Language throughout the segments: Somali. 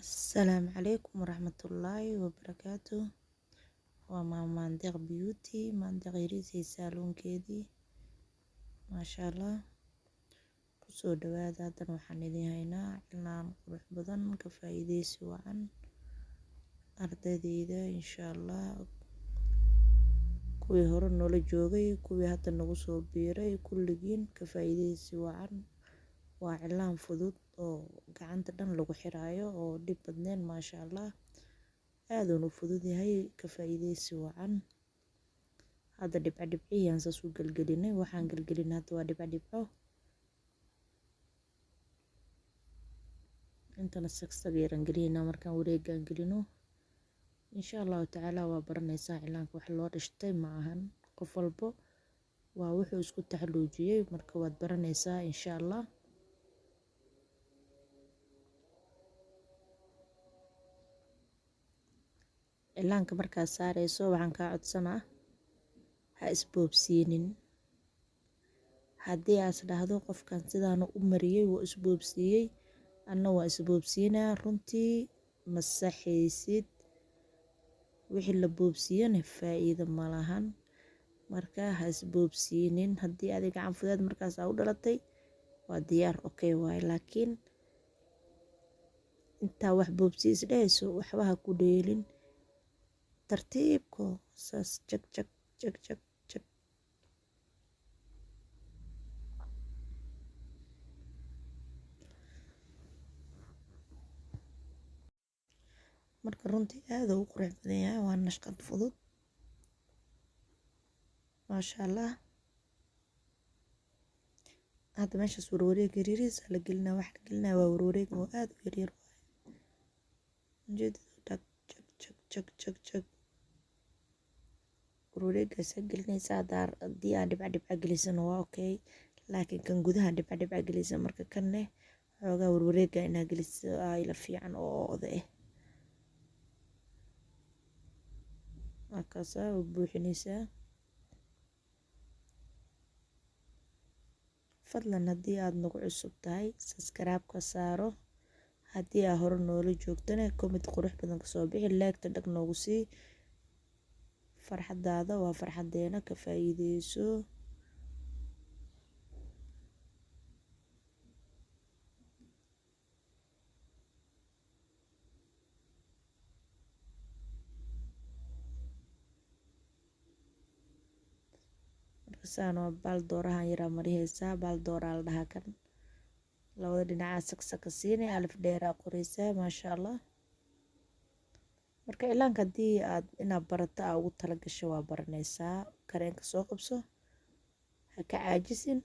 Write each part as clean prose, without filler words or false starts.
السلام عليكم ورحمة الله وبركاته. وما مانديق بيوتي مانديق يريسي سالون كيدي ما شاء الله. kusoo dhawaada hadan waxaan idin haynaa cilaan qurux badan ka faa'iideysi wacan ardaydeeda insha Allah, kuwii hore noola joogay kuwii hadda nagu soo biiray kulligiin ka faa'iideysi wacan. waa cilaan fudud oo gacanta dhan lagu xiraayo oo dhib badneen maasha Allah, aad uu fudud yahay ka faa'iideysi wacan. hadda dhibciyaan saas u galgelinay, waxaan galgelinay hadda waa dhibco intana sagsag yaran gelina markaan wareegaan gelino insha Allah taala waa baranaysaa. cilaanka wax loo dhashtay ma ahan, qof walbo waa wuxuu isku taxaluujiyay, marka waad baranaysaa insha Allah. cilaanka markaad saarayso waxaan kaa codsanaa ha isboobsiinin. haddii aas dhahdo qofkan sidaanu u mariyay wuu isboobsiiyey, anna waa isboobsiinaa, runtii masaxaysid. wixii la boobsiiyana faa'iido ma lahan, marka ha isboobsiinin. haddii adiga gacan fudeed markaas aa u dhalatay waa diyaar okay waaye, laakiin intaa wax boobsiis dhehayso waxba ha ku dheelin, tartiibko saas jag jag jag jag jag. marka runtii aad uu qurux badan yahay, waa nashqad fudud maasha Allah. hadda meeshaas warwareeg yariis la gelinaa, wax la gelinaa waa warwareeg oo aad u yaryar waaye. jag jag jag jag jag warwareegaas gelinaysaa. haddii aan dhibca gelisano waa okay, laakiin kan gudaha dhibca gelisa, marka kanne xoogaa warwareega inaa geliso ila fiican oo oda markaasaa u buuxinaysaa. fadlan haddii aad nagu cusub tahay subscribe-ka saaro, haddii aa hore noola joogtana comment qurux badan kasoo bixi, like-ta dhag noogu sii. farxadaada waa farxadeena, ka faa'iideyso. markasaan waa baal doorahan yaraa marihaysaa, baal dooraa la dhahaa kan. labada dhinacaa sagsaka siinay, alif dheeraa qoraysaa maasha Allah. marka cilaanka haddii aad inaad barato aa ugu tala gasho waa baranaysaa. kareenka soo qabso, ha ka caajisin,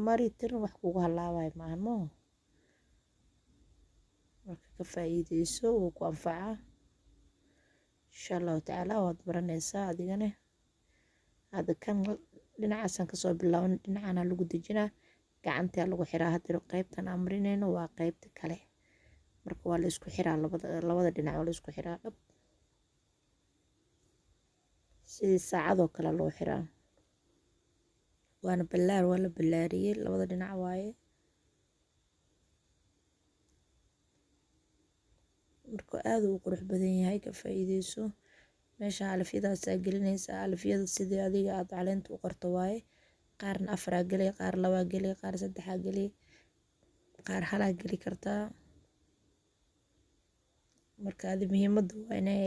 mari tir wax kugu halaabayo maahan moo. marka ka faa'iideyso, wuu ku anfacaa insha Allah taala, waad baranaysaa adigane. hadda kan dhinacaasaan kasoo bilaaban, dhinacana lagu dejinaa, gacantaa lagu xiraa. hadda qaybtan aan marinayno waa qaybta kale, marka waa la isku xiraa, labada dhinac waa la isku xiraa dhab, sidii saacadoo kale loo xiraa. waana ballaar, waa la ballaariyey, labada dhinac waaye. marka aad uu qurux badan yahay, ka faa'iideyso. meesha alifyadaasaa gelinaysaa, alifyada sidii adiga aad caleenta u qorto waaye. qaarna 4 geli, qaar 2 geli, qaar 3 geli, qaar 1 geli kartaa. marka adi muhiimadu waa inay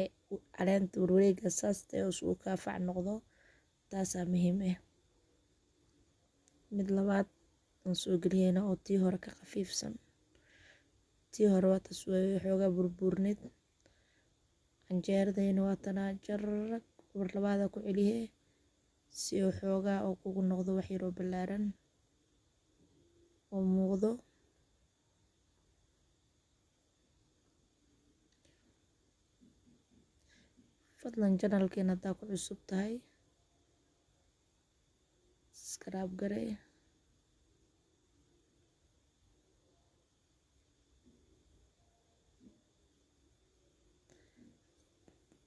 caleenta warwareega saas uu ka fac noqdo, taasaa muhiim ah. mid labaad aan soo geliyayna oo tii hore ka khafiifsan. tii hore waa taas xoogaa burburneed, canjeeradayna waa tanaa jarag war labaada ku celiye si uu xoogaa oo kugu noqdo wax yaroo ballaaran oo muuqdo. fadlan janalkeena haddaa ku cusub tahay subscribe garee.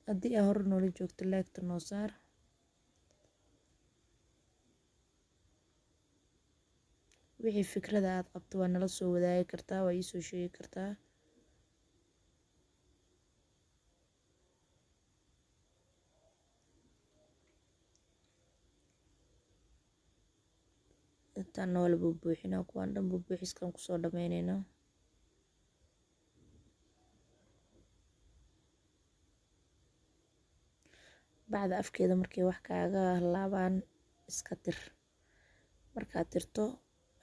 haddii aa hore noola joogto like-ta noo saar. wixii fikrada aad qabto waa nala soo wadaagi kartaa, waa ii soo sheegi kartaa. intaan waa la buubuuxinaa, kuwaan dhan buubuuxiskan kusoo dhameyneynaa. bacda afkeeda markay wax kaaga halaabaan iska tir. markaad tirto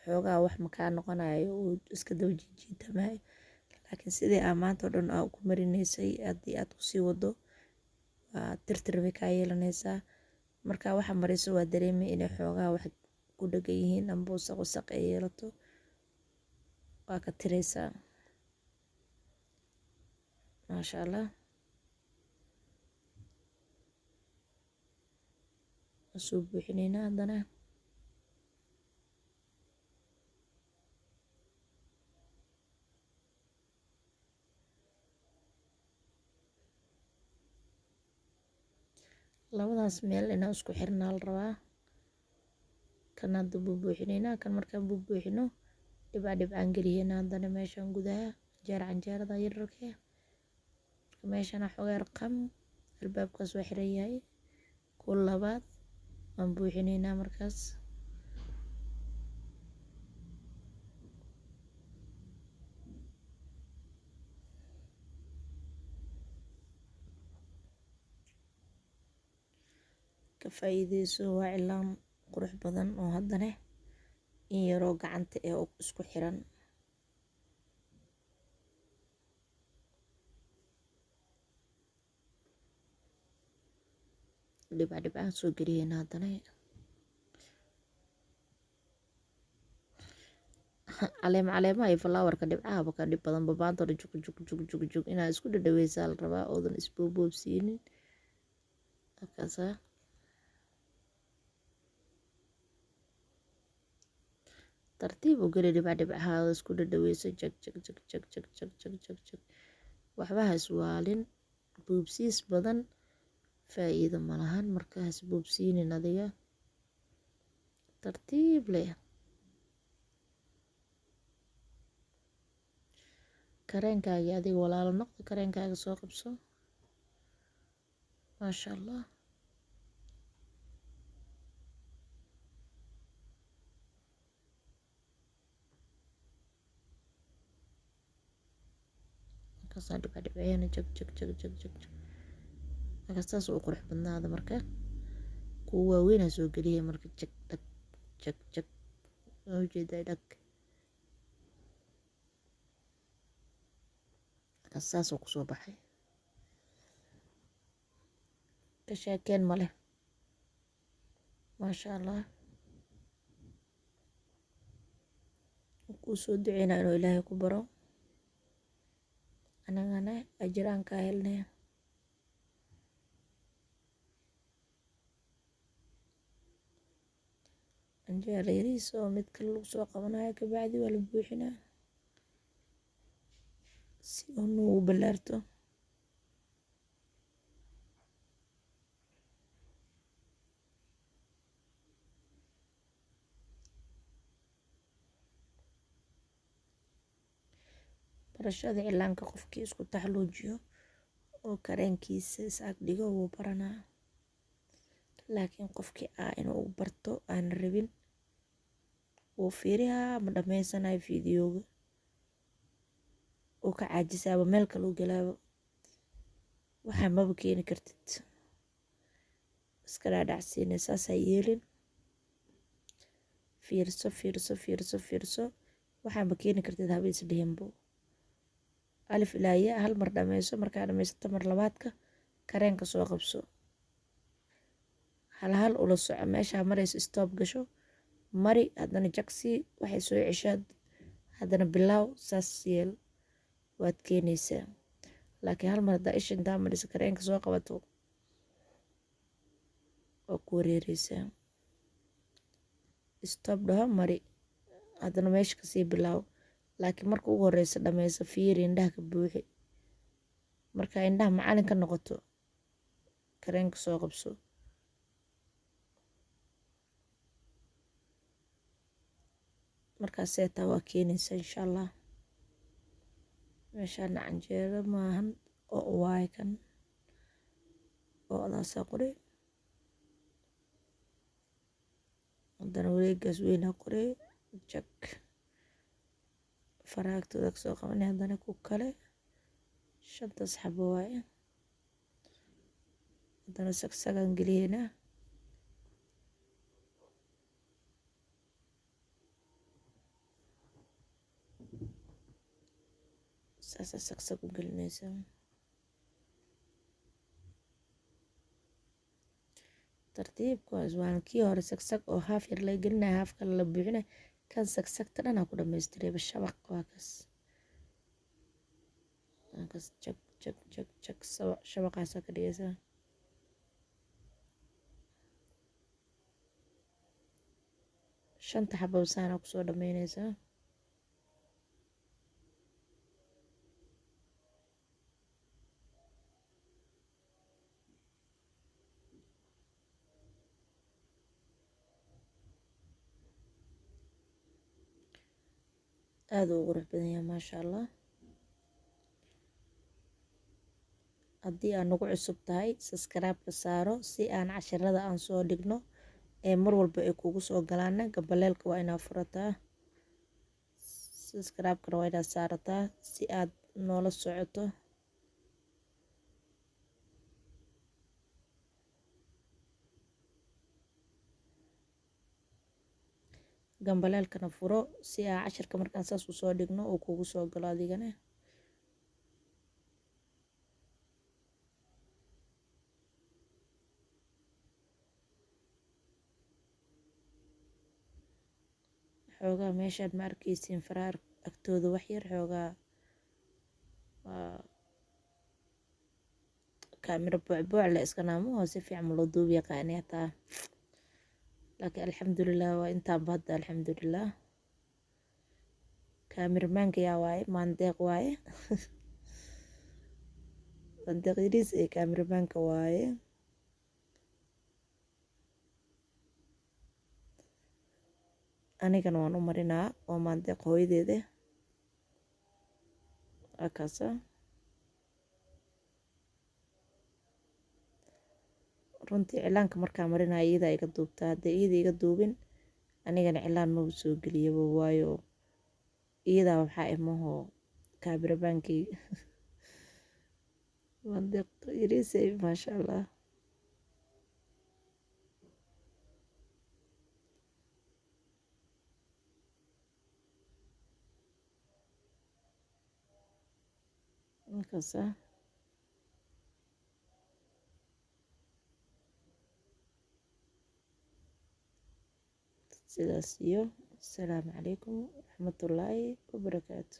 xoogaa wax makaa noqonayo uu iska daba jiijiidamaayo, laakiin sidii aa maanta oo dhan aa ku marinaysay haddii aad kusii wado waa tirtir bay kaa yeelanaysaa. markaa waxa mariso waa dareemay inay xoogaa wax ku dhagan yihiin amba wasaq wasaq ay yeelato, waa ka tiraysaa. maasha allah, soo buuxineynaa haddana. labadaas meel inaan isku xirnaa la rabaa. kan hadda buubuuxineynaa, kan markaan buubuuxino dhibca dhibcaan geliyeynaa haddana meeshaan gudaha canjeerada yararka. marka meeshana xogaa raqam, albaabkaas waa xiran yahay. kuwa labaad waan buuxineynaa markaas. ka faa'iideyso, waa cilaan qurux badan oo haddana in yaroo gacanta ee isku xiran. dhibca dhibcaan soo geliyeyna haddana. caleemaha iyo falaawarka dhibcahaba ka dhib badan babaanta oo dhan jug inaad isku dhadhaweysaa la rabaa, oodan isboobsiinin. markaasa tartiib u geli dhibca dhibcahaada isku dhadhaweyso. jag waxba ha iswaalin, boobsiis badan faa'iido ma lahan. markaas boobsiinin adiga tartiib leh. kareenkaagii adiga walaalo noqdo, kareenkaaga soo qabso. maasha allah, markaasaa dhibca dhibceena jag markaas saas u qurux badnaada. marka kuwa waaweynaa soo geliya marka jag dhag jag ujeedaa dhag. markaas saasoo kusoo baxay, ka sheekeen ma leh. maasha allah, kuu soo duceynaa inuu ilaahay ku baro, anagana ajiraan kaa helnay. canjeera yariis oo mid kale lagu soo qabanayo, kabacdi waa la buuxinaa si uu nuugu ballaarto. barashada cilaanka qofkii isku taxluujiyo oo kareenkiisa is ag dhigo wuu baranaa, laakiin qofkii inuu barto aan rabin wuu fiiriyaa ma dhammaysanayo fiidiyooga, uu ka caajisaaba meel kale u galaabo. waxaa maba keeni kartid, iska dhaadhacsiinay saasaa yeelin. fiirso waxaa ma keeni kartid haba isdhihinbo. alif ilaa ya hal mar dhammayso, markaa dhammaysato mar labaadka kareenka soo qabso, hal ula soco. meeshaa marayso stoob gasho, mari haddana jagsi waxay soo ceshaad, haddana bilaaw. saas yeel, waad keenaysaa. laakiin hal mar haddaa isha intaa mariso kareenka soo qabato waa ku wareereysaa. stoob dhaho, mari, haddana meesha kasii bilaaw. laakiin marka ugu horeysa dhammayso, fiiri indhaha ka buuxi. markaa indhaha macalin ka noqoto kareenka soo qabso. markaas seetaa waa keenaysaa insha allah. meeshaana canjeero maahan oo waay kan oo adaasaa qori. haddana wareegaas weynaa qoray jag faraagtooda kasoo qabanay haddana ku kale 5 xabo waaye haddana sagsagan geliyeynaa saasa sagsag u gelinaysaa tartiibkaas waan kii hore sagsag oo haaf yar la gelinaya haaf kale la buuxinaya kan sagsagta dhan ku dhamaystireeba shabaq waa kaas jag jag jag jag shabaqaasa ka dhigaysaa shanta xabo saana kusoo dhamaynaysaa aad u qurux badan yahay maasha allah haddii aan nagu cusub tahay subscribe-ka saaro si aan casharada aan soo dhigno ee mar walba ay kugu soo galaana gambaleelka waa inaad furataa subscribe-kana waa inaad saarataa si aad noola socoto gambaleelkana furo si aa casharka markaan saas usoo dhigno oo kugu soo galo adigana xoogaa meeshaan ma arkaysiin faraar agtooda wax yar xoogaa waa kaamiro buucbuuc la iska naamo oo si fiican loo duubi yaqaani hataa laakiin alxamdulilah waa intaanba hadda alxamdulilah kaamirmaanka yaa waaye maandeeq waaye maandeeq yariis ee kaamirmaanka waaye anigana waan u marinaa oo maandeeq hooyadeeda akaasa runtii cilaanka markaa marinaya iyada iga duubtaa haddii iyada iga duubin anigana cilaan maba soo geliyaba waayo iyadaa waxaa imaho kaamirabaankii maandeeq yariisay maasha allah markaasa sidaas iyo asalaamu calaykum waraxmatullaahi wabarakaatu